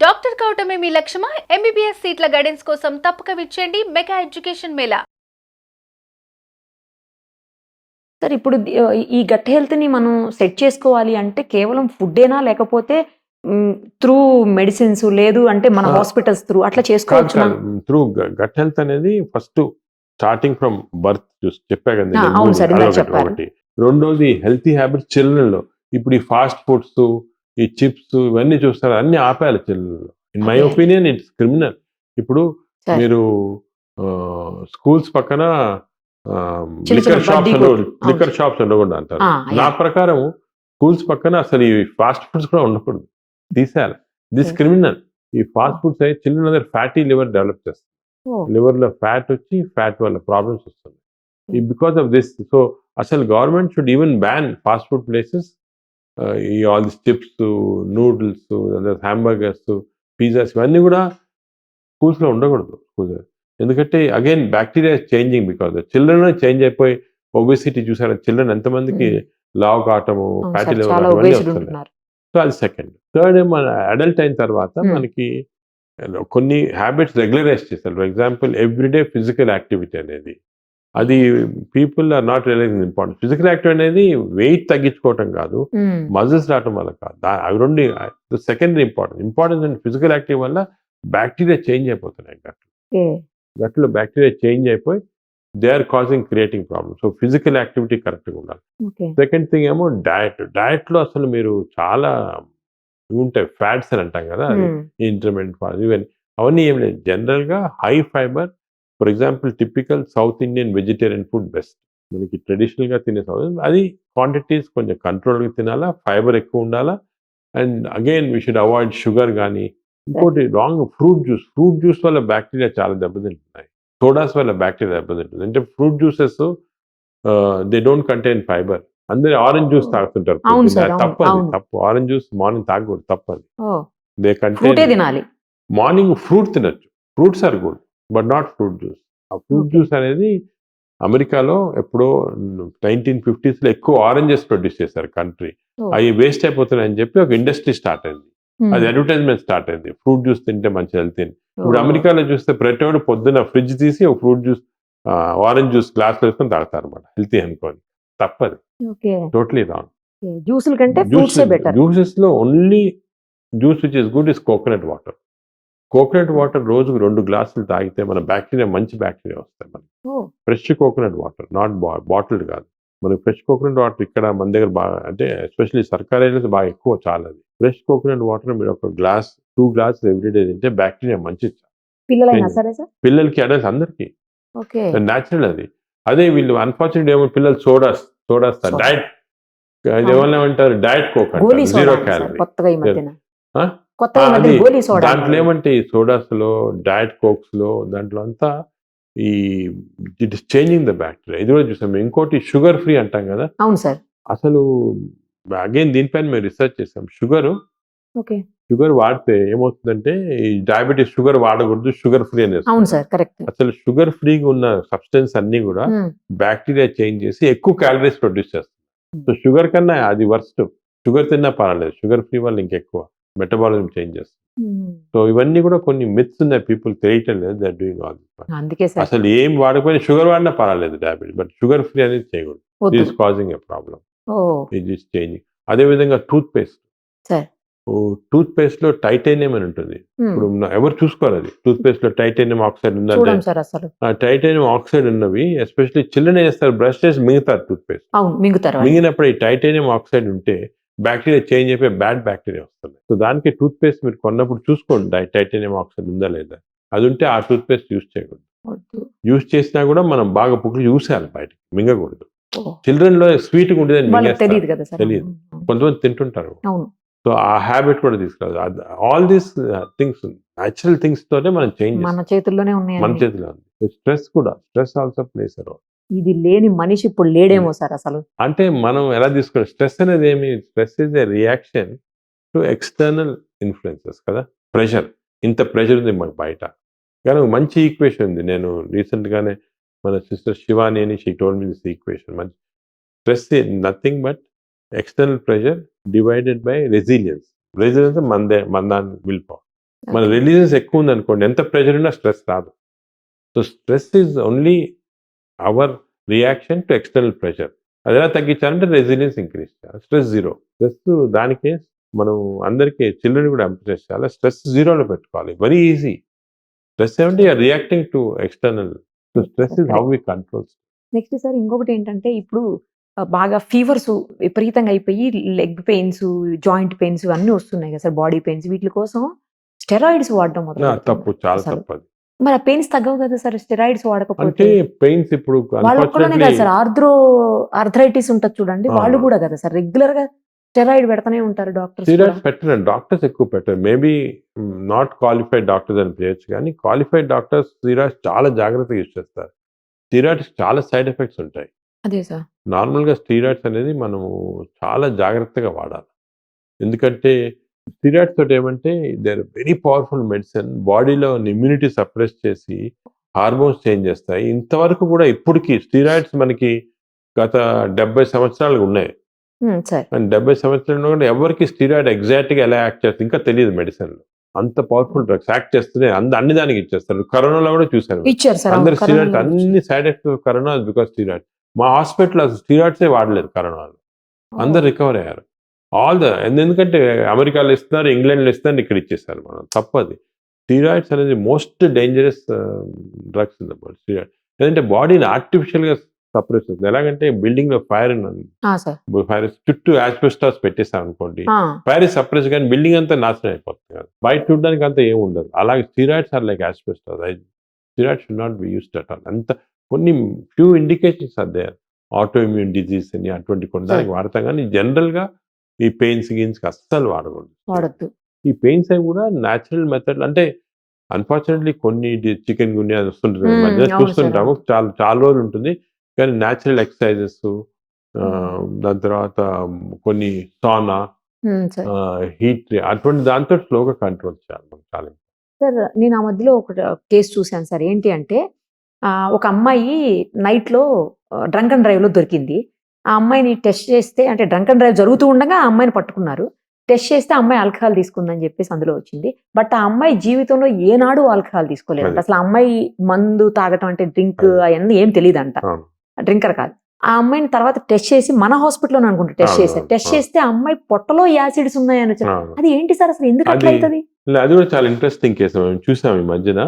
Doctor కావటమే మీ లక్ష్యమా? MBBS సీట్ల guidance కోసం తప్పక విచ్చేయండి మెగా ఎడ్యుకేషన్ మేళా. సార్ ఇప్పుడు ఈ గట్ హెల్త్‌ని మనం సెట్ చేసుకోవాలి అంటే కేవలం ఫుడ్డేనా? లేకపోతే త్రూ మెడిసిన్స్ లేదు అంటే మన హాస్పిటల్స్ త్రూ అట్లా చేసుకోవచ్చునా? త్రూ గట్ హెల్త్ అనేది ఫస్ట్ స్టార్టింగ్ ఫ్రమ్ బర్త్ చెప్పా కదా నేను. అవును సార్, ఇందాక చెప్పారు. ఒకటి. రెండోది హెల్తీ హ్యాబిట్స్ చిల్డ్రన్‌లో. ఇప్పుడు ఈ ఫాస్ట్ ఫుడ్స్, ఈ చిప్స్ ఇవన్నీ చూస్తారు, అన్ని ఆపేయాలి చిల్డ్రన్‌లో. ఇన్ మై అదే. Opinion it's criminal. ఇప్పుడు సార్. మీరు స్కూల్స్ పక్కన చిన్న చిన్న బడ్డీ కొట్టు. లిక్కర్ షాప్స్ ఉండకూడదు అంటారు. నా ప్రకారం స్కూల్స్ పక్కన అసలు ఈ ఫాస్ట్ ఫుడ్స్ కూడా ఉండకూడదు, తీసేయాలి. This criminal. ఈ ఫాస్ట్ ఫుడ్స్ అయితే చిల్డ్రన్ దగ్గర ఫ్యాటీ లివర్ డెవలప్ చేస్తారు. లివర్ లో ఫ్యాట్ వచ్చి ఫ్యాట్ వల్ల ప్రాబ్లమ్స్ వస్తుంది బికాస్ ఆఫ్ దిస్. సో అసలు government should even ban fast food places. ఈ all this chips, noodles, hamburgers, pizzas ఇవన్నీ కూడా స్కూల్స్ లో ఉండకూడదు. ఎందుకంటే again bacteria changing because children change అయిపోయి ఒబెసిటీ చూసారా, చిల్డ్రన్ ఎంతమందికి లావు కావటము, ఫ్యాటీ లివర్ ఇవన్నీ వస్తున్నాయి. సో అది సెకండ్. థర్డ్ మన అడల్ట్ అయిన తర్వాత మనకి కొన్ని హ్యాబిట్స్ రెగ్యులరైజ్ చేస్తారు. For example everyday physical activity అనేది, అది people are not realising important. Physical activity అనేది వెయిట్ తగ్గించుకోవటం కాదు, మజిల్స్ రావటం వల్ల కాదు. అవి రెండు secondary importance and physical activity వల్ల బ్యాక్టీరియా చేంజ్ అయిపోతున్నాయి. గట్లో బ్యాక్టీరియా చేంజ్ అయిపోయి they are causing creating problem. So physical activity కరెక్ట్గా ఉండాలి. సెకండ్ థింగ్ ఏమో డయట్లో అసలు మీరు చాలా ఉంటాయి, ఫ్యాట్స్ అని అంటాం కదా, ఇంటర్మీడియట్ ఇవన్నీ అవన్నీ ఏం లేదు. జనరల్గా high fibre, for example typical south Indian vegetarian food best. మనకి ట్రెడిషనల్గా తినే అది క్వాంటిటీస్ కొంచెం కంట్రోల్గా తినాలా, ఫైబర్ ఎక్కువ ఉండాలా. And again we should avoid sugar కానీ. ఇంకోటి రాంగ్, ఫ్రూట్ జ్యూస్ వల్ల బ్యాక్టీరియా చాలా దెబ్బతింటున్నాయి. సోడాస్ వల్ల బ్యాక్టీరియా దెబ్బతింటుంది. అంటే fruit juices they don't contain fibre. అందరూ ఆరెంజ్ జ్యూస్ తాగుతుంటారు. తప్పు. ఆరెంజ్ జ్యూస్ మార్నింగ్ తాగకూడదు, తప్పది. దే కంటైన్ మార్నింగ్ ఫ్రూట్ తినచ్చు. Fruits are good but not fruit juice. ఆ ఫ్రూట్ జ్యూస్ అనేది అమెరికాలో ఎప్పుడో 1950s ఎక్కువ ఆరెంజెస్ ప్రొడ్యూస్ చేశారు కంట్రీ. అవి వేస్ట్ అయిపోతున్నాయని చెప్పి ఒక ఇండస్ట్రీ స్టార్ట్ అయింది. అది అడ్వర్టైజ్మెంట్ స్టార్ట్ అయింది, ఫ్రూట్ జ్యూస్ తింటే మంచి హెల్త్. ఇప్పుడు అమెరికాలో చూస్తే ప్రతివాడు పొద్దున్న ఫ్రిడ్జ్ తీసి ఒక fruit juice, orange juice glass వేసుకొని తాగుతారు అనమాట, హెల్తీ అనుకోని. తప్పది, టోటలీ రాంగ్. జ్యూసెస్ లో only juice which is good is coconut water. Coconut water రోజుకు 2 గ్లాసులు తాగితే మన బ్యాక్టీరియా, మంచి బ్యాక్టీరియా వస్తాయి మనకి. Fresh coconut water, not bottled కాదు. మనకి ఫ్రెష్ కోకోనట్ వాటర్ ఇక్కడ మన దగ్గర బాగా, అంటే ఎస్పెషల్లీ సర్కార్ ఏరియాస్ బాగా ఎక్కువ, చాలా. అది ఫ్రెష్ కోకోనట్ వాటర్ మీరు ఒక గ్లాస్ 2 గ్లాసెస్ ఎవ్రీడే తింటే బ్యాక్టీరియా మంచిది. పిల్లలకి, అడల్ట్స్ అందరికీ న్యాచురల్ అది. అదే వీళ్ళు అన్ఫార్చునేట్ ఏమో పిల్లలు సోడాస్ డైట్ ఏమంటారు, డైట్ కోక్ అంటారు, 0 క్యాలరీ. దాంట్లో ఏమంటే ఈ సోడాస్ లో, డైట్ కోక్స్ లో, దాంట్లో అంతా ఈ it is changing the bacteria. ఇది కూడా చూసాం. ఇంకోటి షుగర్ ఫ్రీ అంటాం కదా. అవును సార్. అసలు అగైన్ దీనిపైన మేము రీసెర్చ్ చేసాం. షుగర్ వాడితే ఏమవుతుందంటే, ఈ డయాబెటీస్ షుగర్ వాడకూడదు, షుగర్ ఫ్రీ అనేది. అసలు షుగర్ ఫ్రీగా ఉన్న సబ్స్టెన్స్ అన్ని కూడా బ్యాక్టీరియా చేంజ్ చేసి ఎక్కువ క్యాలరీస్ ప్రొడ్యూస్ చేస్తుంది. సో షుగర్ కన్నా అది వర్స్ట్. షుగర్ తిన్నా పర్వాలేదు, షుగర్ ఫ్రీ వల్ల ఇంకెక్కువ మెటబాలిజం చేంజ్ చేస్తుంది. సో ఇవన్నీ కూడా కొన్ని మిత్స్ ఉన్నాయి, పీపుల్ తెలియటం లేదు. They are doing all this. అసలు ఏం వాడకపోయినా షుగర్ వాడినా పర్వాలేదు డయాబెటీస్, బట్ షుగర్ ఫ్రీ అనేది చేయకూడదు. It is causing a problem. It is changing. అదే విధంగా టూత్ పేస్ట్ లో టైటానియం అని ఉంటుంది. ఇప్పుడు ఎవరు చూసుకోవాలి, అది టూత్ పేస్ట్ లో టైటానియం ఆక్సైడ్ ఉందంటే, టైటానియం ఆక్సైడ్ ఉన్నవి ఎస్పెషల్లీ చిల్డ్రన్ చేస్తారు, బ్రష్ చేసి మింగుతారు టూత్ పేస్ట్. మింగినప్పుడు ఈ టైటానియం ఆక్సైడ్ ఉంటే బ్యాక్టీరియా చేంజ్ అయిపోయి బ్యాడ్ బ్యాక్టీరియా వస్తుంది. సో దానికి టూత్ పేస్ట్ మీరు కొన్నప్పుడు చూసుకోండి టైటానియం ఆక్సైడ్ ఉందా లేదా. అది ఉంటే ఆ టూత్ పేస్ట్ యూజ్ చేయకూడదు. యూజ్ చేసినా కూడా మనం బాగా పుక్కి చూసేయాలి, బయటకి మింగకూడదు. చిల్డ్రన్ లో స్వీట్గా ఉండేది తెలియదు, కొంతమంది తింటుంటారు. సో ఆ హ్యాబిట్ కూడా తీసుకురాదు. All these things, natural things తోనే మనం చేంజ్ మన చేతుల్లోనే ఉన్నాయి. మన చేతిలో ఉంది. Stress also plays a role. ఇది లేని మనిషి ఇప్పుడు లేడేమో సార్ అసలు. అంటే మనం ఎలా తీసుకోవాలి, స్ట్రెస్ అనేది ఏమి, stress is a reaction to external influences కదా. ప్రెషర్, ఇంత ప్రెషర్ ఉంది మనకు బయట. కానీ మంచి ఈక్వేషన్ ఉంది, నేను రీసెంట్ గానే మన సిస్టర్ శివాని అని, she told me this equation. మంచి stress nothing but external pressure divided by resilience. Resilience is mandan willpower. మన Okay. రిలీజెస్ ఎక్కువ ఉంది అనుకోండి, ఎంత ప్రెషర్ ఉన్నా స్ట్రెస్ రాదు. So stress is only our reaction to external pressure. అది ఎలా తగ్గించాలంటే రెసిలియన్స్ ఇంక్రీజ్ చేయాలి. Stress zero. స్ట్రెస్ దానికే మనం అందరికీ చిల్డ్రన్ కూడా ఎంకరేజ్ చేయాలి. స్ట్రెస్ జీరోలో పెట్టుకోవాలి. Very easy. స్ట్రెస్ ఏమంటే you're reacting to external. So stress is how we control. Next sir ఇంకొకటి ఏంటంటే ఇప్పుడు బాగా ఫీవర్స్ విపరీతంగా అయిపోయి లెగ్ పెయిన్స్, జాయింట్ పెయిన్స్ అన్నీ వస్తున్నాయి కదా సార్, బాడీ పెయిన్స్. వీటి కోసం స్టెరాయిడ్స్ వాడడం తప్పు, చాలా అసలు. తప్పు అది. మరి ఆ పెయిన్స్ తగ్గవు కదా సార్ స్టెరాయిడ్స్ అంటే వాడకపోతే? పెయిన్స్ ఇప్పుడు వాళ్ళు ఒక్కడనే కదా సార్, ఆర్థరైటిస్ ఉంటుంది చూడండి, వాళ్ళు కూడా కదా సార్ రెగ్యులర్ గా స్టెరాయిడ్ పెడతానే ఉంటారు డాక్టర్స్. స్టీరాయిడ్స్ పెట్టరు, డాక్టర్స్ ఎక్కువ పెట్టరు. మేబీ నాట్ క్వాలిఫైడ్ డాక్టర్స్ అని చేయొచ్చు, కానీ క్వాలిఫైడ్ డాక్టర్స్ స్టీరాయిడ్స్ చాలా జాగ్రత్తగా యూజ్ చేస్తారు. స్టీరాయిడ్స్ చాలా సైడ్ ఎఫెక్ట్స్ ఉంటాయి. అదే సార్. నార్మల్గా స్టీరాయిడ్స్ అనేది మనము చాలా జాగ్రత్తగా వాడాలి. ఎందుకంటే స్టీరాయిడ్స్ తోటి ఏమంటే they are very powerful medicine. బాడీలో ఇమ్యూనిటీ సప్రెస్ చేసి హార్మోన్స్ చేంజ్ చేస్తాయి. ఇంతవరకు కూడా ఇప్పటికీ స్టీరాయిడ్స్ మనకి గత 70 సంవత్సరాలు ఉన్నాయి. సార్ అండ్ 70 సంవత్సరాలు కూడా ఎవరికి స్టీరాయిడ్ ఎగ్జాక్ట్గా ఎలా యాక్ట్ చేస్తుంది ఇంకా తెలియదు మెడిసిన్లో. అంత పవర్ఫుల్ డ్రగ్స్ యాక్ట్ చేస్తూనే అన్ని దానికి ఇచ్చేస్తారు. కరోనాలో కూడా చూశాను, ఇచ్చారు సార్. అందరు స్టీరాయిడ్స్, అన్ని side effects corona because steroid. మా హాస్పిటల్ అసలు స్టీరాయిడ్సే వాడలేదు కరోనాలో, అందరు రికవర్ అయ్యారు. ఎందుకంటే అమెరికాలో ఇస్తున్నారు, ఇంగ్లాండ్లో ఇస్తున్నారు, ఇక్కడ ఇచ్చేస్తారు. మనం తప్పది. స్టీరాయిడ్స్ అనేది most dangerous drugs in the body. Steroid ఎందుకంటే బాడీని ఆర్టిఫిషియల్గా సప్రెస్ చేస్తుంది. ఎలాగంటే బిల్డింగ్ లో ఫైర్ ఫైర్ చుట్టూ యాస్బెస్టాస్ పెట్టేస్తాం అనుకోండి, ఫైర్ సప్రెస్ కానీ బిల్డింగ్ అంతా నాశనం అయిపోతుంది కదా, బయట చూడడానికి అంతా ఏమి ఉండదు. అలాగే steroids are like asbestos. Steroids should not be used at all. అంత కొన్ని few indications are there, autoimmune disease అని అటువంటి కొనడానికి వాడతాం, కానీ జనరల్ గా ఈ పెయిన్స్ గిన్స్ అస్సలు వాడకూడదు. ఈ పెయిన్స్ అవి కూడా న్యాచురల్ మెథడ్, అంటే అన్ఫార్చునేట్లీ కొన్ని చికెన్ గున్యా వస్తుంటుంది మధ్య చూస్తుంటాము, చాలా రోజులు ఉంటుంది. కానీ న్యాచురల్ ఎక్సర్సైజెస్, దాని తర్వాత కొన్ని సానా, హీట్, అటువంటి దాంతో స్లోగా కంట్రోల్ చేయాలి చాలా. సార్ నేను ఆ మధ్యలో ఒక కేసు చూశాను సార్. ఏంటి అంటే ఒక అమ్మాయి నైట్లో డ్రంక్ అండ్ డ్రైవ్ లో దొరికింది. ఆ అమ్మాయిని టెస్ట్ చేస్తే, అంటే డ్రంక్ అండ్ డ్రైవ్ జరుగుతూ ఉండగా ఆ అమ్మాయిని పట్టుకున్నారు. టెస్ట్ చేస్తే అమ్మాయి ఆల్కహాల్ తీసుకుందని చెప్పేసి అందులో వచ్చింది. బట్ ఆ అమ్మాయి జీవితంలో ఏనాడు ఆల్కహాల్ తీసుకోలేదు. అసలు ఆ అమ్మాయి మందు తాగటం అంటే డ్రింక్ అవన్నీ ఏం తెలియదు అంట, డ్రింకర్ కాదు. ఆ అమ్మాయిని తర్వాత టెస్ట్ చేసి మన హాస్పిటల్లో అనుకుంటా టెస్ట్ చేస్తే ఆ అమ్మాయి పొట్టలో యాసిడ్స్ ఉన్నాయని వచ్చారు. అది ఏంటి సార్ అసలు, ఎందుకు అట్లా అవుతుంది? అది కూడా చాలా ఇంట్రెస్టింగ్ కేసు మేము చూసాం ఈ మధ్యన.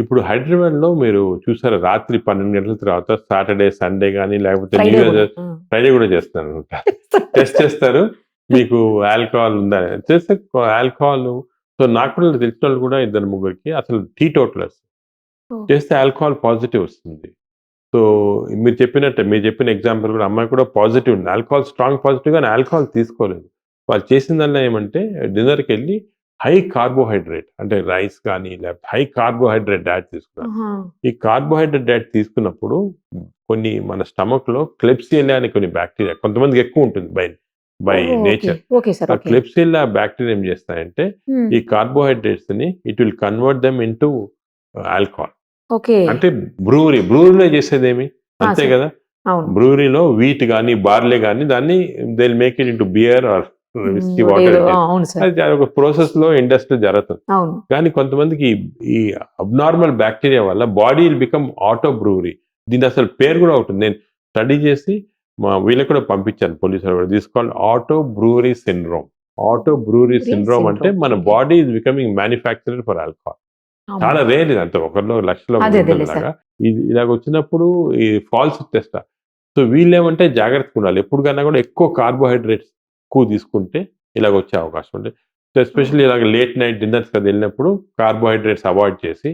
ఇప్పుడు హైదరాబాద్ లో మీరు చూసారు, రాత్రి 12 గంటల తర్వాత సాటర్డే, సండే కానీ లేకపోతే ఫ్రైడే కూడా చేస్తారు అనమాట. టెస్ట్ చేస్తారు మీకు ఆల్కహాల్ ఉందా చేస్తే ఆల్కహాల్. సో నాకు కూడా తెలిసిన వాళ్ళు కూడా 2-3 అసలు టీ టోటలర్స్ చేస్తే ఆల్కహాల్ పాజిటివ్ వస్తుంది. సో మీరు చెప్పిన ఎగ్జాంపుల్ కూడా అమ్మాయి కూడా పాజిటివ్ ఉంది, ఆల్కహాల్ స్ట్రాంగ్ పాజిటివ్, కానీ ఆల్కహాల్ తీసుకోలేదు. వాళ్ళు చేసిందల్లా ఏమంటే డిన్నర్కి వెళ్ళి హై కార్బోహైడ్రేట్, అంటే రైస్ కానీ లేకపోతే హై కార్బోహైడ్రేట్ డైట్ తీసుకున్నారు. ఈ కార్బోహైడ్రేట్ డైట్ తీసుకున్నప్పుడు కొన్ని మన స్టమక్ లో క్లెప్సియల్లా అనే కొన్ని బ్యాక్టీరియా, కొంతమందికి ఎక్కువ ఉంటుంది బై నేచర్. ఆ క్లెప్సియల్లా బ్యాక్టీరియా ఏం చేస్తాయంటే ఈ కార్బోహైడ్రేట్స్ ని it will convert them into alcohol. అంటే బ్రూవరీలో చేసేదేమి అంతే కదా, బ్రూవరీలో వీట్ కానీ బార్లే కానీ దాన్ని they will make it into beer or whisky water. అది ఒక ప్రాసెస్ లో ఇండస్ట్రీ జరుగుతుంది. కానీ కొంతమందికి ఈ అబ్నార్మల్ బ్యాక్టీరియా వల్ల body will become auto brewery. దీని అసలు పేరు కూడా ఉంటుంది, నేను స్టడీ చేసి మా వీళ్ళకి కూడా పంపించాను, పోలీసులు కూడా. This called auto brewery syndrome. Auto brewery syndrome అంటే మన body is becoming manufacturer for alcohol. చాలా రేర్ ఇది, అంత 1,00,000 లాగా ఇలాగ వచ్చినప్పుడు ఈ ఫాల్స్ టెస్ట్. సో వీళ్ళేమంటే జాగ్రత్తగా ఉండాలి, ఎప్పుడు కన్నా కూడా ఎక్కువ కార్బోహైడ్రేట్స్ ఎక్కువ తీసుకుంటే ఇలాగ వచ్చే అవకాశం ఉంది. ఎస్పెషల్లీ ఇలాగ లేట్ నైట్ డిన్నర్స్ కదా వెళ్ళినప్పుడు కార్బోహైడ్రేట్స్ అవాయిడ్ చేసి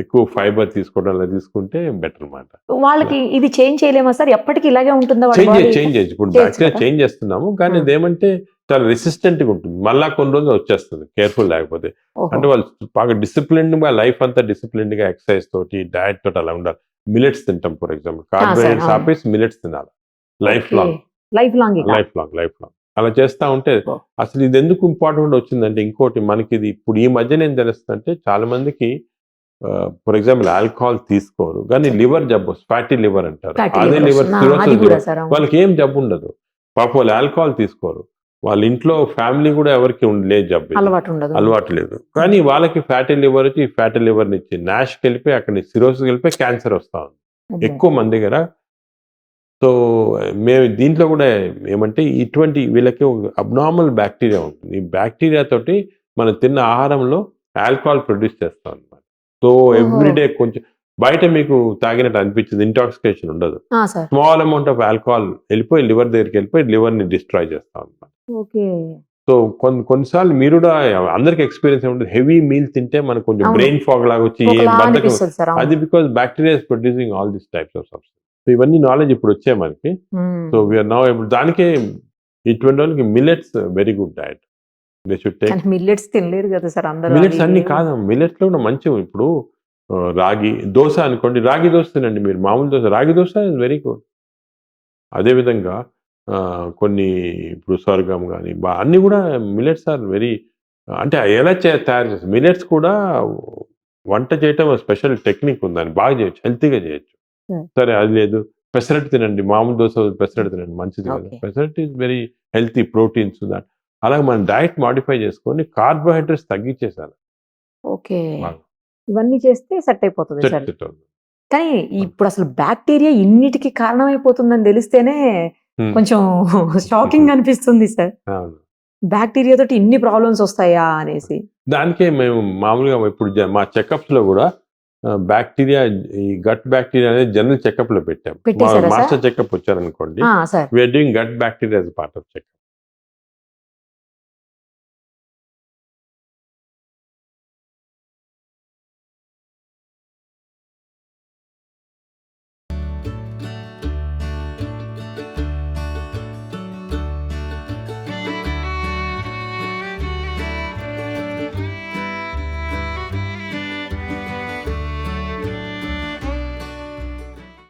ఎక్కువ ఫైబర్ తీసుకోవడం అలా తీసుకుంటే బెటర్ అన్నమాట. వాళ్ళకి ఇది చేంజ్ చేయలేమా సార్, ఎప్పటికీ ఇలాగే ఉంటుందా? చేంజ్ ఇప్పుడు బ్యాక్టీరియా చేంజ్ చేస్తున్నాము, కానీ ఇదేమంటే చాలా రెసిస్టెంట్ గా ఉంటుంది, మళ్ళా కొన్ని రోజులు వచ్చేస్తుంది కేర్ఫుల్ లేకపోతే. అంటే వాళ్ళు బాగా డిసిప్లిన్డ్ గా లైఫ్ అంతా డిసిప్లిన్డ్ గా ఎక్సర్సైజ్ తోటి డయట్ తోటి అలా ఉండాలి. మిలెట్స్ తింటాం ఫర్ ఎగ్జాంపుల్, కార్బోహైడ్రేట్స్ ఆపేసి మిలెట్స్ తినాలి లైఫ్ లాంగ్. అలా చేస్తా ఉంటే అసలు ఇది ఎందుకు ఇంపార్టెంట్ వచ్చిందంటే, ఇంకోటి మనకి ఇది ఇప్పుడు ఈ మధ్యన ఏం తెలుస్తుందంటే చాలా మందికి ఫర్ ఎగ్జాంపుల్ ఆల్కహాల్ తీసుకోరు కానీ లివర్ జబ్బు, ఫ్యాటీ లివర్ అంటారు, అదే లివర్ సిరోసిస్, వాళ్ళకి ఏం జబ్బు ఉండదు పాపం, వాళ్ళు ఆల్కహాల్ తీసుకోరు, వాళ్ళ ఇంట్లో ఫ్యామిలీ కూడా ఎవరికి లేదు జబ్బు ఇది. అలవాటు ఉండదు. అలవాటు లేదు, కానీ వాళ్ళకి ఫ్యాటీ లివర్ వచ్చి ఫ్యాటీ లివర్ని ఇచ్చి నాష్కి వెళ్ళిపోయి అక్కడ సిరోసిస్ వెళ్ళిపోయి క్యాన్సర్ వస్తా ఉంది అబ్బో. ఎక్కువ మంది దగ్గర. సో మేము దీంట్లో కూడా ఏమంటే ఇటువంటి వీళ్ళకి అబ్నార్మల్ బ్యాక్టీరియా ఉంటుంది. ఈ బ్యాక్టీరియా తోటి మనం తిన్న ఆహారంలో ఆల్కహాల్ ప్రొడ్యూస్ చేస్తాం అనమాట. సో ఎవ్రీడే కొంచెం బయట మీకు తాగినట్టు అనిపించింది, ఇంటాక్సికేషన్ ఉండదు. Sir. Small amount of alcohol వెళ్ళిపోయి లివర్ దగ్గరికి వెళ్ళిపోయి లివర్ని డిస్ట్రాయ్ చేస్తాం అనమాట. ఓకే. సో కొన్నిసార్లు మీరు కూడా అందరికి ఎక్స్పీరియన్స్ ఉంటుంది, హెవీ మీల్ తింటే మనకు కొంచెం అవును. బ్రెయిన్ ఫాగ్ లాగా వచ్చి ఒకలా బద్ధకం. అనిపిస్తుంది సార్. అవును. అది because bacteria is producing all this types of substance. So ఇవన్నీ నాలెడ్జ్ ఇప్పుడు వచ్చాయి మనకి. సో వీఆర్ నౌ ఇప్పుడు దానికే ఇటువంటి వాళ్ళకి millets very good diet. They should take కానీ మిల్లెట్స్ తినలేరు కదా సార్ అందరూ. మిల్లెట్స్. అవి అన్ని ఏం- కాదు, మిల్లెట్స్ లో కూడా మంచివి. ఇప్పుడు రాగి దోశ అనుకోండి, రాగి దోశ తినండి మీరు, మామూలు దోశ. రాగి దోశ ఇస్ వెరీ గుడ్. అదేవిధంగా కొన్ని ఇప్పుడు స్వర్గం కానీ అన్నీ కూడా మిల్లెట్స్ ఆర్ వెరీ, అంటే ఎలా తయారు చేస్తారు మిల్లెట్స్ కూడా వంట చేయటం స్పెషల్ టెక్నిక్ ఉంది, దాన్ని బాగా చేయొచ్చు, హెల్తీగా చేయొచ్చు. సరే అది లేదు, పెసరట్టు తినండి, మామూలు దోశ పెసరట్టు తినండి, మంచిది కదా. Okay. Pesarattu is very healthy, proteins that. అలాగే మనం డైట్ మాడిఫై చేసుకొని కార్బోహైడ్రేట్స్ తగ్గించేసారు. ఓకే. బాగా. ఇవన్నీ చేస్తే సెట్ అయిపోతుంది సెట్ సార్. సెట్ అవుతుంది. కానీ ఇప్పుడు అసలు బ్యాక్టీరియా ఇన్నిటికి కారణమైపోతుందని తెలిస్తేనే Hmm. కొంచెం షాకింగ్ అనిపిస్తుంది సార్. అవును. బ్యాక్టీరియా తోటి ఇన్ని ప్రాబ్లమ్స్ వస్తాయా అనేసి. దానికే మేము మామూలుగా ఇప్పుడు మా చెకప్స్ లో కూడా బ్యాక్టీరియా, ఈ గట్ బ్యాక్టీరియా అనేది జనరల్ చెకప్ లో పెట్టాం. పెట్టేశారా సార్? మాస్టర్ చెకప్ వచ్చారనుకోండి, sir. We're doing gut bacteria as part of checkup.